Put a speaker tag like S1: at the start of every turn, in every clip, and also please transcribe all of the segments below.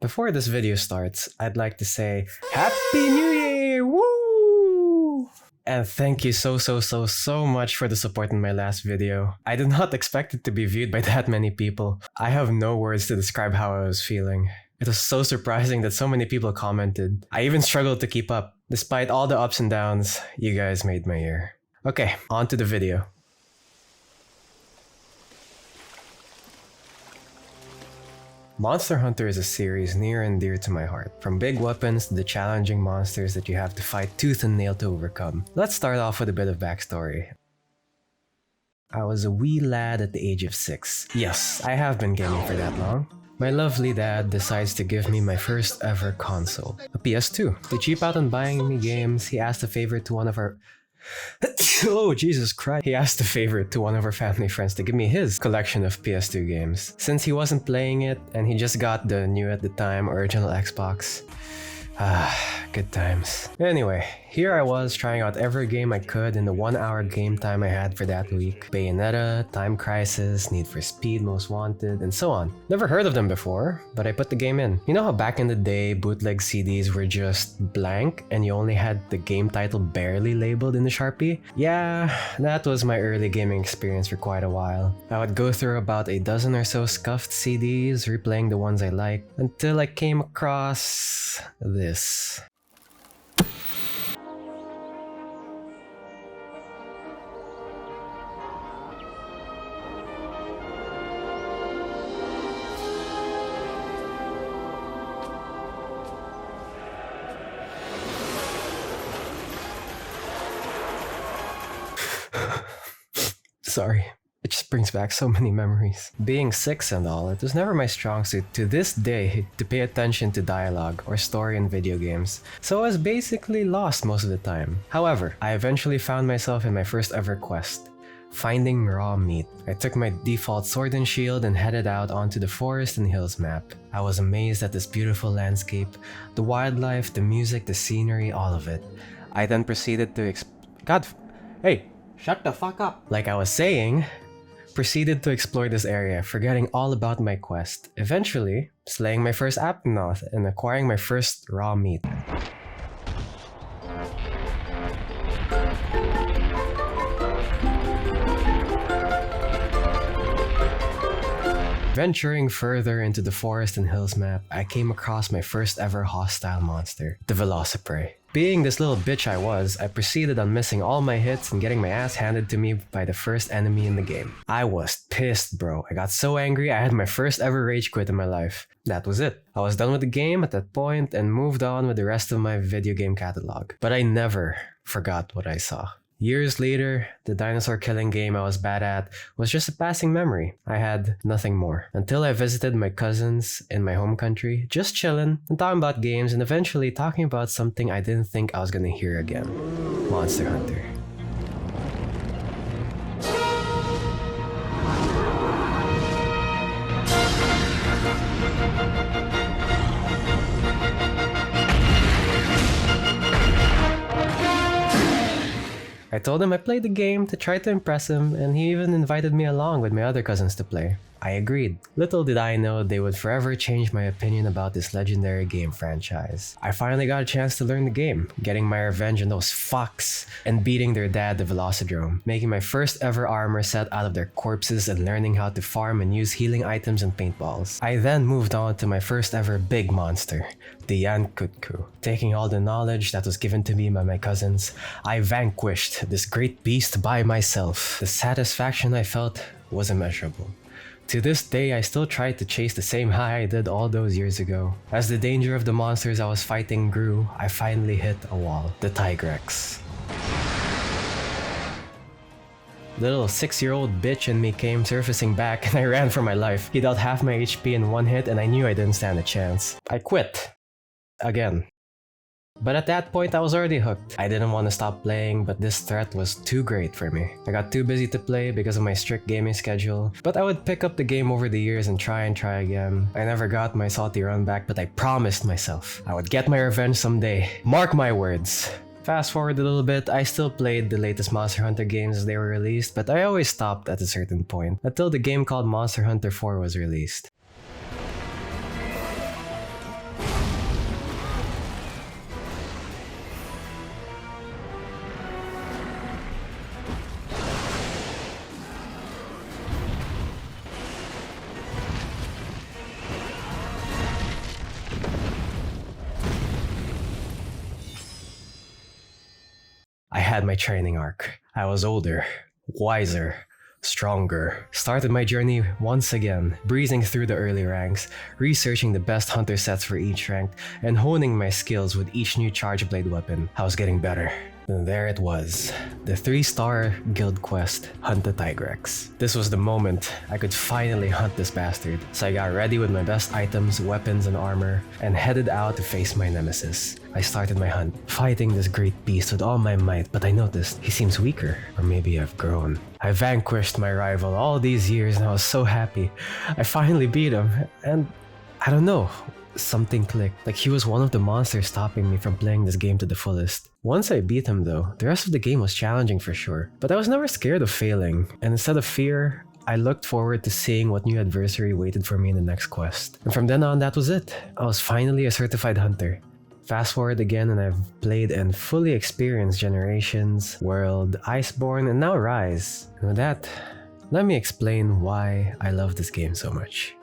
S1: Before this video starts, I'd like to say Happy New Year! Woo! And thank you so much for the support in my last video. I did not expect it to be viewed by that many people. I have no words to describe how I was feeling. It was so surprising that so many people commented. I even struggled to keep up. Despite all the ups and downs, you guys made my year. Okay, on to the video. Monster Hunter is a series near and dear to my heart. From big weapons to the challenging monsters that you have to fight tooth and nail to overcome. Let's start off with a bit of backstory. I was a wee lad at the age of 6. Yes, I have been gaming for that long. My lovely dad decides to give me my first ever console, a PS2. To cheap out on buying me games, he asked a favor to one of our oh, Jesus Christ. He asked a favor to one of our family friends to give me his collection of PS2 games. Since he wasn't playing it, and he just got the new at the time original Xbox. Good times. Anyway, here I was trying out every game I could in the 1 hour game time I had for that week. Bayonetta, Time Crisis, Need for Speed, Most Wanted, and so on. Never heard of them before, but I put the game in. You know how back in the day, bootleg CDs were just blank and you only had the game title barely labeled in the Sharpie? Yeah, that was my early gaming experience for quite a while. I would go through about a dozen or so scuffed CDs, replaying the ones I liked, until I came across this. Sorry. It just brings back so many memories. Being 6 and all, it was never my strong suit to this day to pay attention to dialogue or story in video games, so I was basically lost most of the time. However, I eventually found myself in my first ever quest, finding raw meat. I took my default sword and shield and headed out onto the forest and hills map. I was amazed at this beautiful landscape, the wildlife, the music, the scenery, all of it. I then proceeded to Hey! Shut the fuck up! Like I was saying, proceeded to explore this area, forgetting all about my quest. Eventually, slaying my first Apnoth and acquiring my first raw meat. Venturing further into the forest and hills map, I came across my first ever hostile monster, the Velociprey. Being this little bitch I was, I proceeded on missing all my hits and getting my ass handed to me by the first enemy in the game. I was pissed, bro. I got so angry I had my first ever rage quit in my life. That was it. I was done with the game at that point and moved on with the rest of my video game catalog. But I never forgot what I saw. Years later, the dinosaur killing game I was bad at was just a passing memory. I had nothing more. Until I visited my cousins in my home country, just chillin' and talking about games and eventually talking about something I didn't think I was gonna hear again. Monster Hunter. I told him I played the game to try to impress him, and he even invited me along with my other cousins to play. I agreed. Little did I know they would forever change my opinion about this legendary game franchise. I finally got a chance to learn the game, getting my revenge on those fucks, and beating their dad, the Velocidrome, making my first ever armor set out of their corpses and learning how to farm and use healing items and paintballs. I then moved on to my first ever big monster, the Yankutku. Taking all the knowledge that was given to me by my cousins, I vanquished this great beast by myself. The satisfaction I felt was immeasurable. To this day, I still try to chase the same high I did all those years ago. As the danger of the monsters I was fighting grew, I finally hit a wall, the Tigrex. Little 6-year-old bitch in me came surfacing back and I ran for my life. He dealt half my HP in one hit and I knew I didn't stand a chance. I quit. Again. But at that point, I was already hooked. I didn't want to stop playing, but this threat was too great for me. I got too busy to play because of my strict gaming schedule, but I would pick up the game over the years and try again. I never got my salty run back, but I promised myself I would get my revenge someday. Mark my words. Fast forward a little bit, I still played the latest Monster Hunter games as they were released, but I always stopped at a certain point, until the game called Monster Hunter 4 was released. had my training arc. I was older, wiser, stronger. Started my journey once again, breezing through the early ranks, researching the best hunter sets for each rank, and honing my skills with each new charge blade weapon. I was getting better. And there it was, the 3-star guild quest, Hunt the Tigrex. This was the moment I could finally hunt this bastard, so I got ready with my best items, weapons, and armor, and headed out to face my nemesis. I started my hunt, fighting this great beast with all my might, but I noticed he seems weaker, or maybe I've grown. I vanquished my rival all these years and I was so happy. I finally beat him, and I don't know, something clicked. Like he was one of the monsters stopping me from playing this game to the fullest. Once I beat him though, the rest of the game was challenging for sure. But I was never scared of failing, and instead of fear, I looked forward to seeing what new adversary waited for me in the next quest. And from then on, that was it. I was finally a certified hunter. Fast forward again and I've played and fully experienced Generations, World, Iceborne, and now Rise. And with that, let me explain why I love this game so much.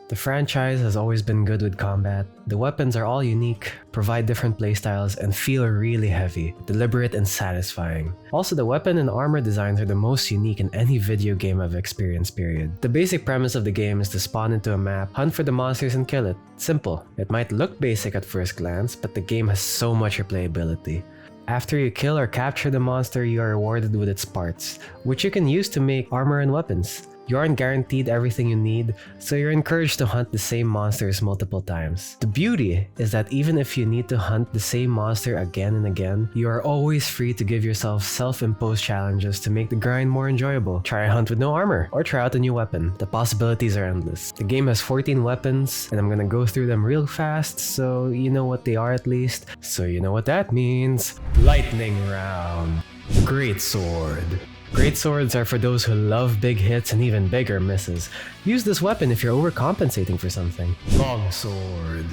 S1: The franchise has always been good with combat. The weapons are all unique, provide different playstyles, and feel really heavy, deliberate, and satisfying. Also, the weapon and armor designs are the most unique in any video game I've experienced, period. The basic premise of the game is to spawn into a map, hunt for the monsters, and kill it. Simple. It might look basic at first glance, but the game has so much replayability. After you kill or capture the monster, you are rewarded with its parts, which you can use to make armor and weapons. You aren't guaranteed everything you need, so you're encouraged to hunt the same monsters multiple times. The beauty is that even if you need to hunt the same monster again and again, you are always free to give yourself self-imposed challenges to make the grind more enjoyable. Try a hunt with no armor, or try out a new weapon. The possibilities are endless. The game has 14 weapons, and I'm gonna go through them real fast, so you know what they are at least. So you know what that means. Lightning round. Great sword. Great swords are for those who love big hits and even bigger misses. Use this weapon if you're overcompensating for something. Long sword.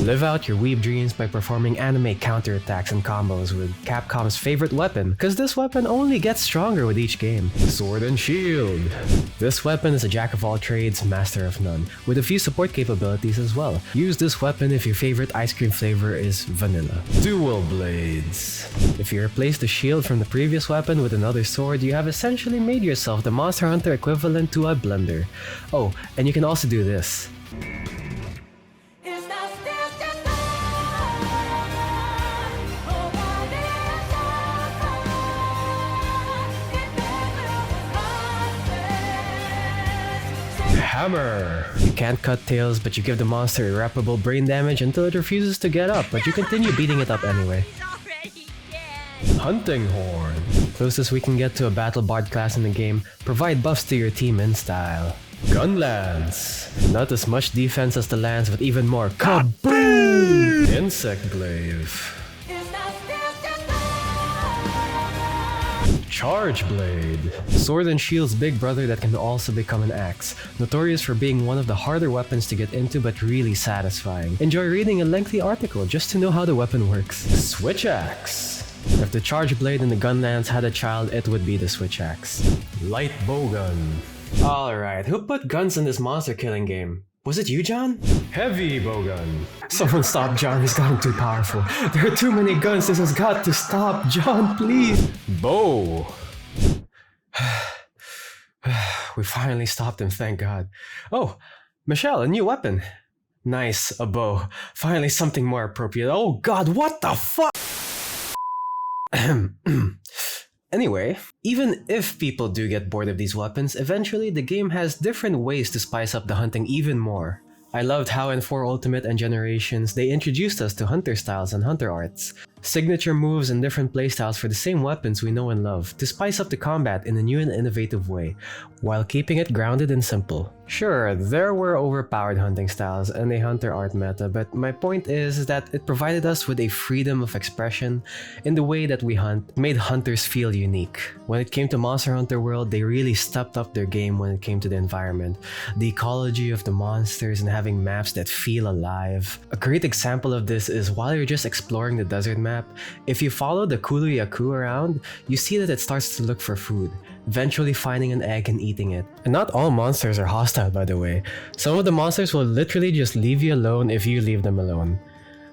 S1: Live out your weeb dreams by performing anime counterattacks and combos with Capcom's favorite weapon, cause this weapon only gets stronger with each game. Sword and shield. This weapon is a jack of all trades, master of none, with a few support capabilities as well. Use this weapon if your favorite ice cream flavor is vanilla. Dual blades. If you replace the shield from the previous weapon with another sword, you have essentially made yourself the Monster Hunter equivalent to a blender. Oh, and you can also do this. Hammer! You can't cut tails, but you give the monster irreparable brain damage until it refuses to get up, but you continue beating it up anyway. Hunting Horn. Closest we can get to a Battle Bard class in the game, provide buffs to your team in style. Gun Lance. Not as much defense as the lance, but even more kaboom! Insect Glaive. Charge Blade. Sword and Shield's big brother that can also become an axe. Notorious for being one of the harder weapons to get into but really satisfying. Enjoy reading a lengthy article just to know how the weapon works. Switch Axe. If the Charge Blade and the Gun Lance had a child, it would be the Switch Axe. Light Bowgun. Alright, who put guns in this monster killing game? Was it you, John? Heavy Bowgun. Someone stop John, he's gotten too powerful. There are too many guns, this has got to stop. John, please. Bow. We finally stopped him, thank God. Oh, Michelle, a new weapon. Nice, a bow. Finally something more appropriate. Oh God, what the fuck? Anyway, even if people do get bored of these weapons, eventually the game has different ways to spice up the hunting even more. I loved how in 4 Ultimate and Generations they introduced us to hunter styles and hunter arts. Signature moves and different playstyles for the same weapons we know and love to spice up the combat in a new and innovative way, while keeping it grounded and simple. Sure, there were overpowered hunting styles and a hunter art meta, but my point is that it provided us with a freedom of expression in the way that we hunt, made hunters feel unique. When it came to Monster Hunter World, they really stepped up their game when it came to the environment, the ecology of the monsters, and having maps that feel alive. A great example of this is while you're just exploring the desert map, if you follow the Kulu Yaku around, you see that it starts to look for food, eventually finding an egg and eating it. And not all monsters are hostile, by the way. Some of the monsters will literally just leave you alone if you leave them alone.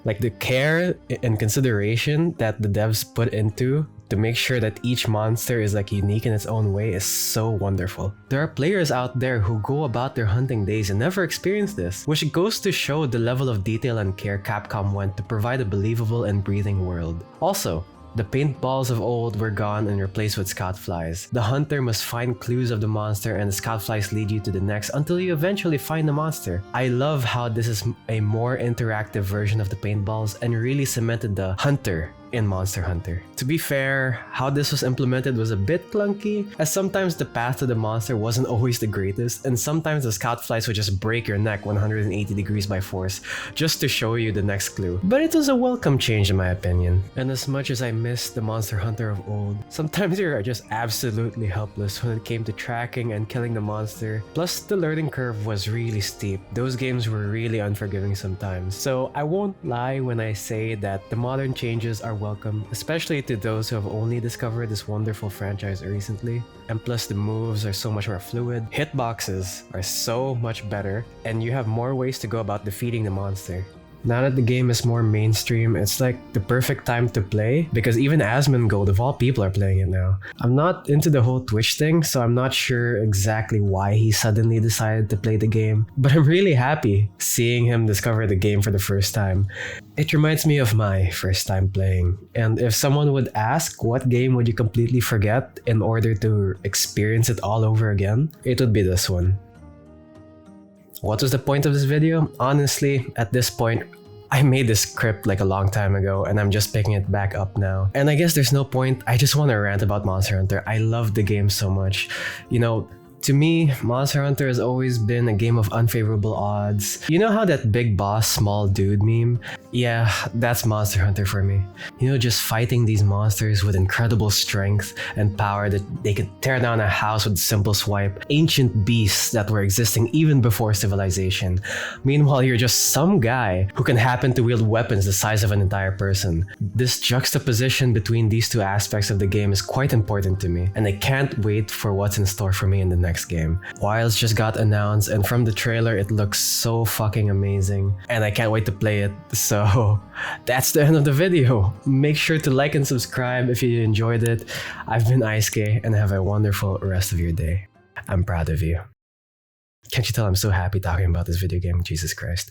S1: Like the care and consideration that the devs put into to make sure that each monster is like unique in its own way is so wonderful. There are players out there who go about their hunting days and never experience this, which goes to show the level of detail and care Capcom went to provide a believable and breathing world. Also, the paintballs of old were gone and replaced with scout flies. The hunter must find clues of the monster and the scout flies lead you to the next until you eventually find the monster. I love how this is a more interactive version of the paintballs and really cemented the hunter in Monster Hunter. To be fair, how this was implemented was a bit clunky, as sometimes the path to the monster wasn't always the greatest, and sometimes the scout flies would just break your neck 180 degrees by force just to show you the next clue. But it was a welcome change in my opinion. And as much as I miss the Monster Hunter of old, sometimes you are just absolutely helpless when it came to tracking and killing the monster. Plus, the learning curve was really steep. Those games were really unforgiving sometimes. So I won't lie when I say that the modern changes are welcome, especially to those who have only discovered this wonderful franchise recently. And plus the moves are so much more fluid, hitboxes are so much better, and you have more ways to go about defeating the monster. Now that the game is more mainstream, it's like the perfect time to play because even Asmongold of all people are playing it now. I'm not into the whole Twitch thing, so I'm not sure exactly why he suddenly decided to play the game, but I'm really happy seeing him discover the game for the first time. It reminds me of my first time playing, and if someone would ask what game would you completely forget in order to experience it all over again, it would be this one. What was the point of this video? Honestly, at this point, I made this script like a long time ago and I'm just picking it back up now. And I guess there's no point, I just want to rant about Monster Hunter. I love the game so much. You know, to me, Monster Hunter has always been a game of unfavorable odds. You know how that big boss, small dude meme? Yeah, that's Monster Hunter for me. You know, just fighting these monsters with incredible strength and power that they could tear down a house with a simple swipe. Ancient beasts that were existing even before civilization. Meanwhile, you're just some guy who can happen to wield weapons the size of an entire person. This juxtaposition between these two aspects of the game is quite important to me, and I can't wait for what's in store for me in the next game. Wilds just got announced, and from the trailer it looks so fucking amazing, and I can't wait to play it. So that's the end of the video. Make sure to like and subscribe if you enjoyed it. I've been Icek, and have a wonderful rest of your day. I'm proud of you. Can't you tell I'm so happy talking about this video game? Jesus Christ.